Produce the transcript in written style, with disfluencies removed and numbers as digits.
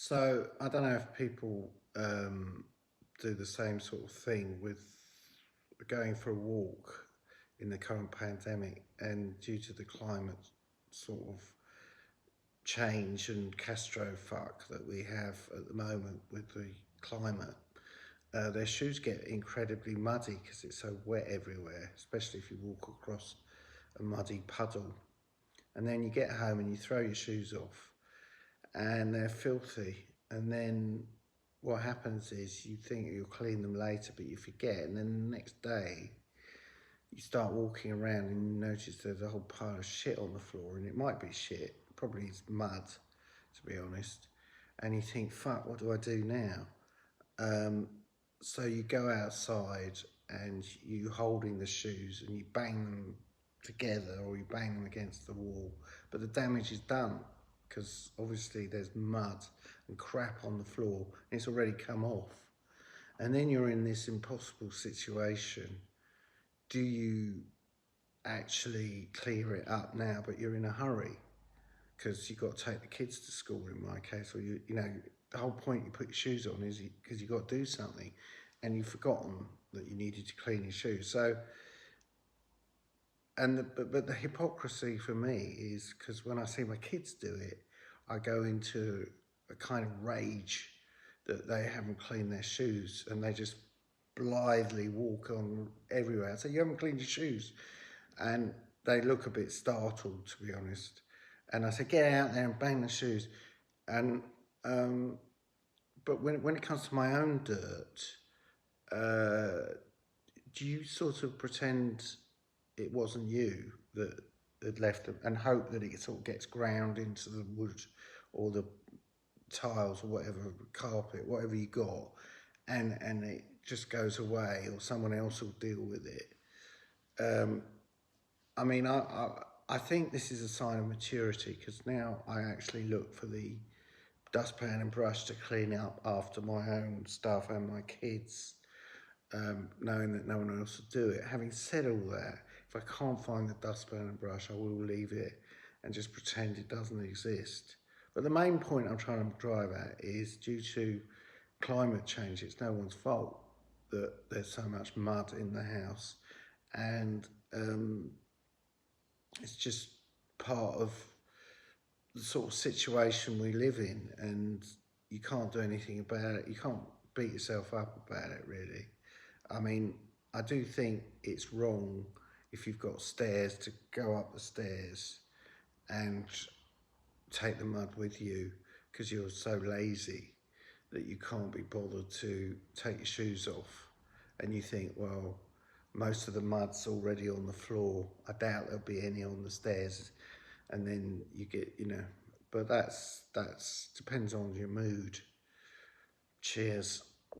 So I don't know if people do the same sort of thing with going for a walk in the current pandemic, and due to the climate sort of change and Castro fuck that we have at the moment with the climate, their shoes get incredibly muddy because it's so wet everywhere, especially if you walk across a muddy puddle. And then you get home and you throw your shoes off and they're filthy. And then what happens is you think you'll clean them later, but you forget. And then the next day, you start walking around and you notice there's a whole pile of shit on the floor. And it might be shit, probably it's mud, to be honest. And you think, fuck, what do I do now? So you go outside and you holding the shoes and you bang them together or you bang them against the wall, but the damage is done because obviously there's mud and crap on the floor and it's already come off. And then you're in this impossible situation. Do you actually clear it up now, but you're in a hurry because you've got to take the kids to school in my case, or you know, the whole point you put your shoes on is because you've got to do something and you've forgotten that you needed to clean your shoes. So, but the hypocrisy for me is because when I see my kids do it, I go into a kind of rage that they haven't cleaned their shoes and they just blithely walk on everywhere. I say, you haven't cleaned your shoes. And they look a bit startled, to be honest. And I say, get out there and bang the shoes. And but when it comes to my own dirt, do you sort of pretend it wasn't you that had left them and hope that it sort of gets ground into the wood or the tiles or whatever, carpet, whatever you got, and it just goes away or someone else will deal with it? I mean, I think this is a sign of maturity because now I actually look for the dustpan and brush to clean up after my own stuff and my kids, knowing that no one else will do it. Having said all that, if I can't find the dustpan and brush, I will leave it and just pretend it doesn't exist. But the main point I'm trying to drive at is due to climate change, it's no one's fault that there's so much mud in the house. And it's just part of the sort of situation we live in, and you can't do anything about it. You can't beat yourself up about it, really. I mean, I do think it's wrong if you've got stairs to go up the stairs and take the mud with you because you're so lazy that you can't be bothered to take your shoes off. And you think, well, most of the mud's already on the floor. I doubt there'll be any on the stairs. And then you get, you know, but that's depends on your mood. Cheers.